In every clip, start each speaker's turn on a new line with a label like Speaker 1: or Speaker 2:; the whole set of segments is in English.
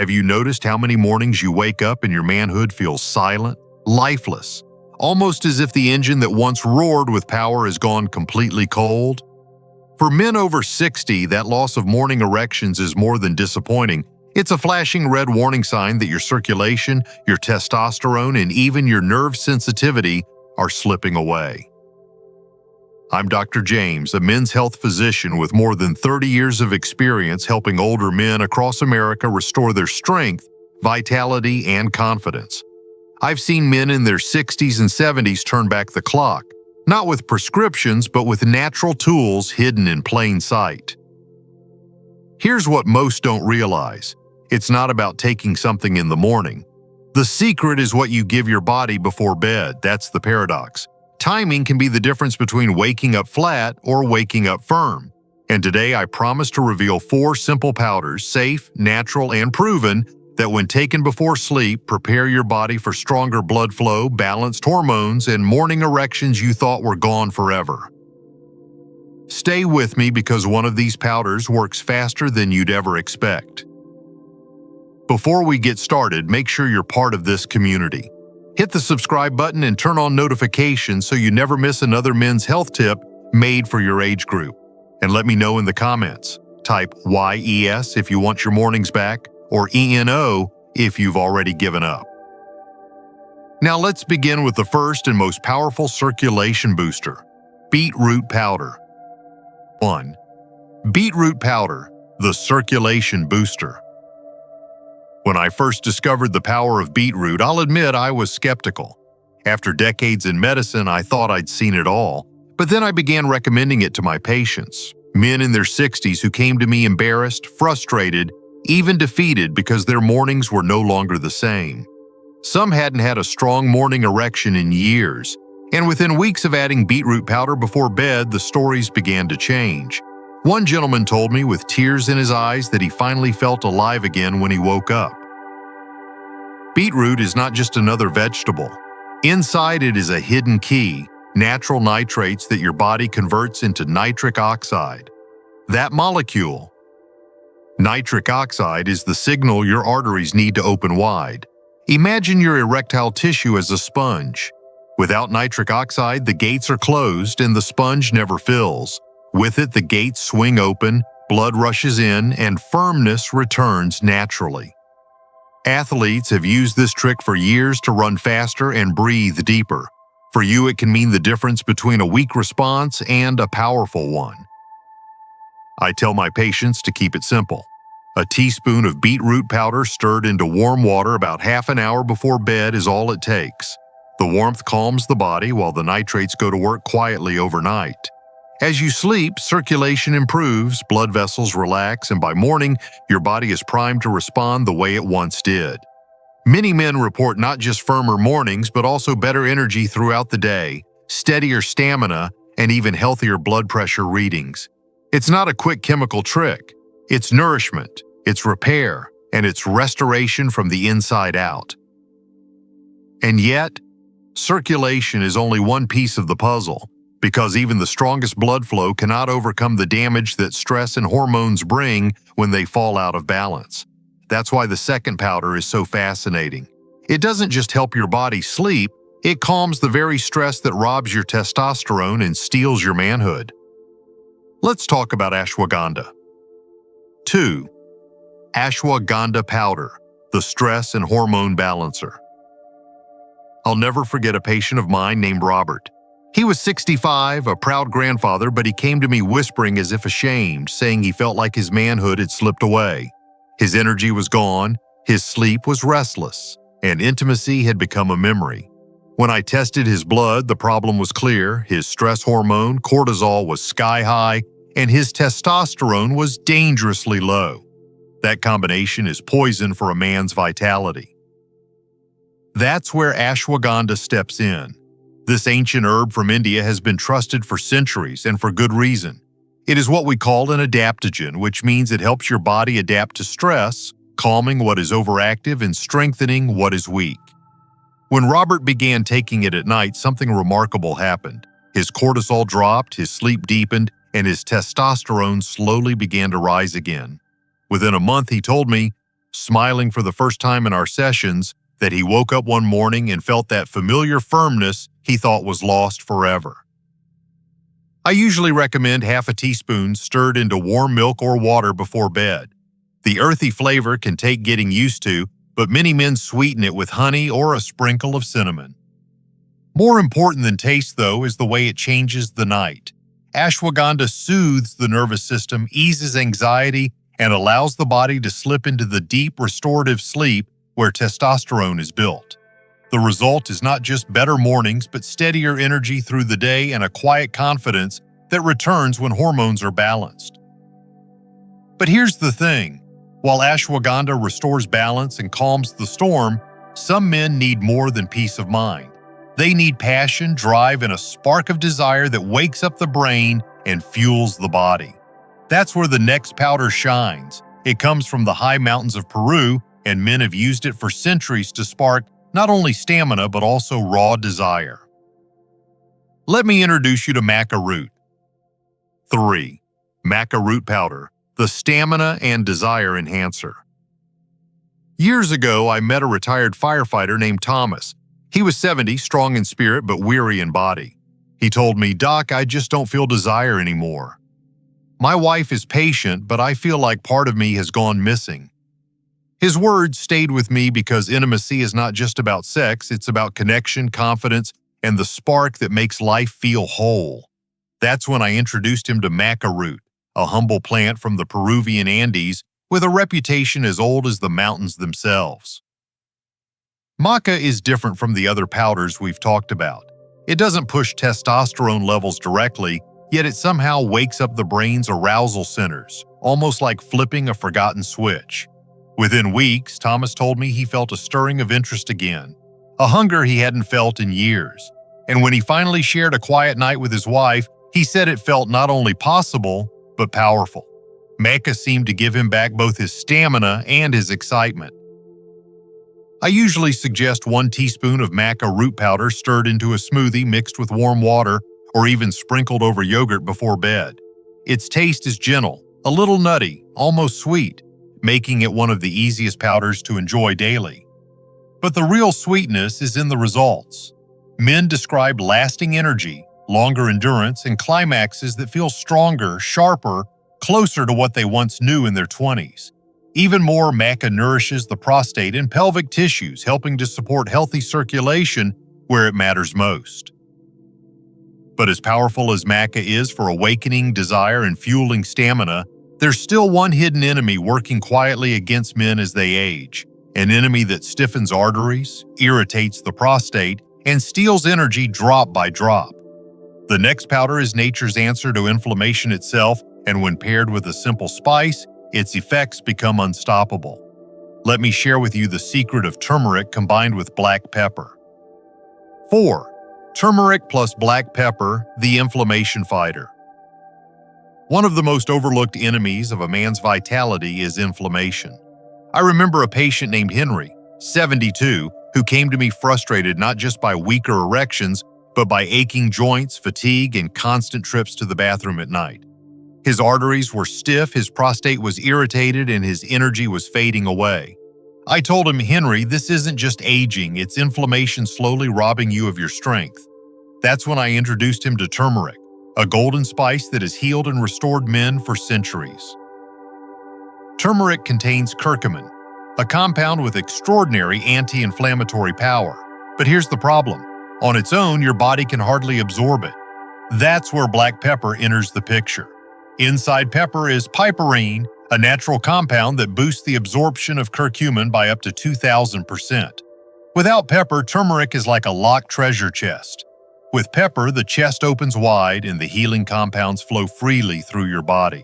Speaker 1: Have you noticed how many mornings you wake up and your manhood feels silent, lifeless, almost as if the engine that once roared with power has gone completely cold? For men over 60, that loss of morning erections is more than disappointing. It's a flashing red warning sign that your circulation, your testosterone, and even your nerve sensitivity are slipping away. I'm Dr. James, a men's health physician with more than 30 years of experience helping older men across America restore their strength, vitality, and confidence. I've seen men in their 60s and 70s turn back the clock, not with prescriptions, but with natural tools hidden in plain sight. Here's what most don't realize. It's not about taking something in the morning. The secret is what you give your body before bed. That's the paradox. Timing can be the difference between waking up flat or waking up firm. And today I promise to reveal 4 simple powders, safe, natural, and proven, that when taken before sleep, prepare your body for stronger blood flow, balanced hormones, and morning erections you thought were gone forever. Stay with me because one of these powders works faster than you'd ever expect. Before we get started, make sure you're part of this community. Hit the subscribe button and turn on notifications so you never miss another men's health tip made for your age group. And let me know in the comments. Type YES if you want your mornings back, or ENO if you've already given up. Now let's begin with the first and most powerful circulation booster, beetroot powder. 1. Beetroot powder, the circulation booster. When I first discovered the power of beetroot, I'll admit I was skeptical. After decades in medicine, I thought I'd seen it all, but then I began recommending it to my patients, men in their 60s who came to me embarrassed, frustrated, even defeated because their mornings were no longer the same. Some hadn't had a strong morning erection in years, and within weeks of adding beetroot powder before bed, the stories began to change. One gentleman told me with tears in his eyes that he finally felt alive again when he woke up. Beetroot is not just another vegetable. Inside it is a hidden key, natural nitrates that your body converts into nitric oxide. That molecule, nitric oxide, is the signal your arteries need to open wide. Imagine your erectile tissue as a sponge. Without nitric oxide, the gates are closed and the sponge never fills. With it, the gates swing open, blood rushes in, and firmness returns naturally. Athletes have used this trick for years to run faster and breathe deeper. For you, it can mean the difference between a weak response and a powerful one. I tell my patients to keep it simple. A teaspoon of beetroot powder stirred into warm water about half an hour before bed is all it takes. The warmth calms the body while the nitrates go to work quietly overnight. As you sleep, circulation improves, blood vessels relax, and by morning, your body is primed to respond the way it once did. Many men report not just firmer mornings, but also better energy throughout the day, steadier stamina, and even healthier blood pressure readings. It's not a quick chemical trick. It's nourishment, it's repair, and it's restoration from the inside out. And yet, circulation is only one piece of the puzzle, because even the strongest blood flow cannot overcome the damage that stress and hormones bring when they fall out of balance. That's why the second powder is so fascinating. It doesn't just help your body sleep, it calms the very stress that robs your testosterone and steals your manhood. Let's talk about ashwagandha. 2. Ashwagandha powder, the stress and hormone balancer. I'll never forget a patient of mine named Robert. He was 65, a proud grandfather, but he came to me whispering as if ashamed, saying he felt like his manhood had slipped away. His energy was gone, his sleep was restless, and intimacy had become a memory. When I tested his blood, the problem was clear. His stress hormone, cortisol, was sky high, and his testosterone was dangerously low. That combination is poison for a man's vitality. That's where ashwagandha steps in. This ancient herb from India has been trusted for centuries, and for good reason. It is what we call an adaptogen, which means it helps your body adapt to stress, calming what is overactive and strengthening what is weak. When Robert began taking it at night, something remarkable happened. His cortisol dropped, his sleep deepened, and his testosterone slowly began to rise again. Within a month, he told me, smiling for the first time in our sessions, that he woke up one morning and felt that familiar firmness he thought was lost forever. I usually recommend half a teaspoon stirred into warm milk or water before bed. The earthy flavor can take getting used to, but many men sweeten it with honey or a sprinkle of cinnamon. More important than taste, though, is the way it changes the night. Ashwagandha soothes the nervous system, eases anxiety, and allows the body to slip into the deep restorative sleep where testosterone is built. The result is not just better mornings, but steadier energy through the day and a quiet confidence that returns when hormones are balanced. But here's the thing. While ashwagandha restores balance and calms the storm, some men need more than peace of mind. They need passion, drive, and a spark of desire that wakes up the brain and fuels the body. That's where the next powder shines. It comes from the high mountains of Peru, and men have used it for centuries to spark not only stamina but also raw desire. Let me introduce you to Maca root. 3. Maca root powder, the stamina and desire enhancer. Years ago, I met a retired firefighter named Thomas. He was 70, strong in spirit but weary in body. He told me, "Doc, I just don't feel desire anymore. My wife is patient, but I feel like part of me has gone missing." His words stayed with me because intimacy is not just about sex, it's about connection, confidence, and the spark that makes life feel whole. That's when I introduced him to Maca root, a humble plant from the Peruvian Andes with a reputation as old as the mountains themselves. Maca is different from the other powders we've talked about. It doesn't push testosterone levels directly, yet it somehow wakes up the brain's arousal centers, almost like flipping a forgotten switch. Within weeks, Thomas told me he felt a stirring of interest again, a hunger he hadn't felt in years. And when he finally shared a quiet night with his wife, he said it felt not only possible, but powerful. Maca seemed to give him back both his stamina and his excitement. I usually suggest 1 teaspoon of Maca root powder stirred into a smoothie mixed with warm water or even sprinkled over yogurt before bed. Its taste is gentle, a little nutty, almost sweet, making it one of the easiest powders to enjoy daily. But the real sweetness is in the results. Men describe lasting energy, longer endurance, and climaxes that feel stronger, sharper, closer to what they once knew in their 20s. Even more, Maca nourishes the prostate and pelvic tissues, helping to support healthy circulation where it matters most. But as powerful as Maca is for awakening desire and fueling stamina, there's still one hidden enemy working quietly against men as they age, an enemy that stiffens arteries, irritates the prostate, and steals energy drop by drop. The next powder is nature's answer to inflammation itself, and when paired with a simple spice, its effects become unstoppable. Let me share with you the secret of turmeric combined with black pepper. 4. Turmeric plus black pepper, the inflammation fighter. One of the most overlooked enemies of a man's vitality is inflammation. I remember a patient named Henry, 72, who came to me frustrated not just by weaker erections, but by aching joints, fatigue, and constant trips to the bathroom at night. His arteries were stiff, his prostate was irritated, and his energy was fading away. I told him, "Henry, this isn't just aging, it's inflammation slowly robbing you of your strength." That's when I introduced him to turmeric, a golden spice that has healed and restored men for centuries. Turmeric contains curcumin, a compound with extraordinary anti-inflammatory power. But here's the problem. On its own, your body can hardly absorb it. That's where black pepper enters the picture. Inside pepper is piperine, a natural compound that boosts the absorption of curcumin by up to 2,000%. Without pepper, turmeric is like a locked treasure chest. With pepper, the chest opens wide and the healing compounds flow freely through your body.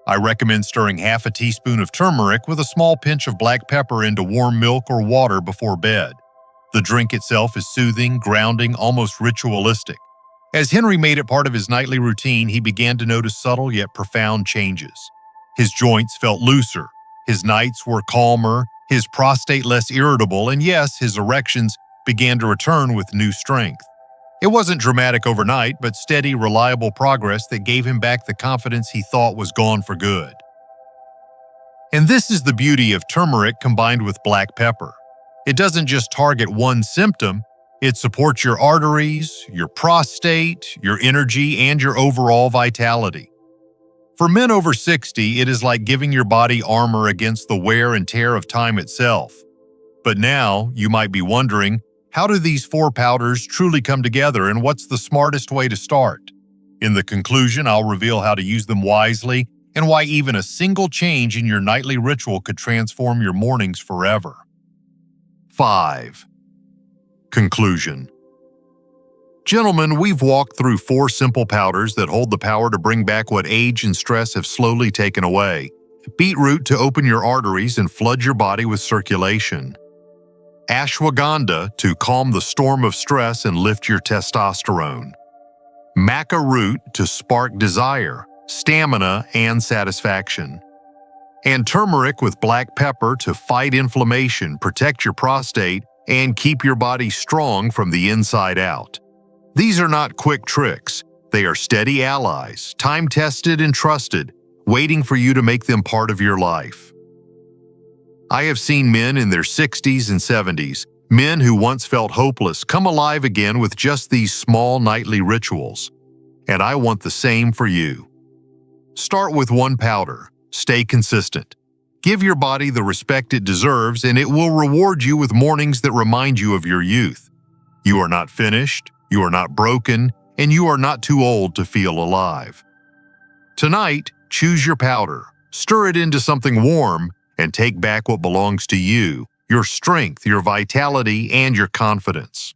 Speaker 1: I recommend stirring half a teaspoon of turmeric with a small pinch of black pepper into warm milk or water before bed. The drink itself is soothing, grounding, almost ritualistic. As Henry made it part of his nightly routine, he began to notice subtle yet profound changes. His joints felt looser, his nights were calmer, his prostate less irritable, and yes, his erections began to return with new strength. It wasn't dramatic overnight, but steady, reliable progress that gave him back the confidence he thought was gone for good. And this is the beauty of turmeric combined with black pepper. It doesn't just target one symptom, it supports your arteries, your prostate, your energy, and your overall vitality. For men over 60, it is like giving your body armor against the wear and tear of time itself. But now, you might be wondering, how do these 4 powders truly come together and what's the smartest way to start? In the conclusion, I'll reveal how to use them wisely and why even a single change in your nightly ritual could transform your mornings forever. 5. Conclusion. Gentlemen, we've walked through 4 simple powders that hold the power to bring back what age and stress have slowly taken away. Beetroot to open your arteries and flood your body with circulation. Ashwagandha to calm the storm of stress and lift your testosterone. Maca root to spark desire, stamina, and satisfaction. And turmeric with black pepper to fight inflammation, protect your prostate, and keep your body strong from the inside out. These are not quick tricks. They are steady allies, time-tested and trusted, waiting for you to make them part of your life. I have seen men in their 60s and 70s, men who once felt hopeless, come alive again with just these small nightly rituals. And I want the same for you. Start with 1 powder. Stay consistent. Give your body the respect it deserves, and it will reward you with mornings that remind you of your youth. You are not finished, you are not broken, and you are not too old to feel alive. Tonight, choose your powder, stir it into something warm, and take back what belongs to you, your strength, your vitality, and your confidence.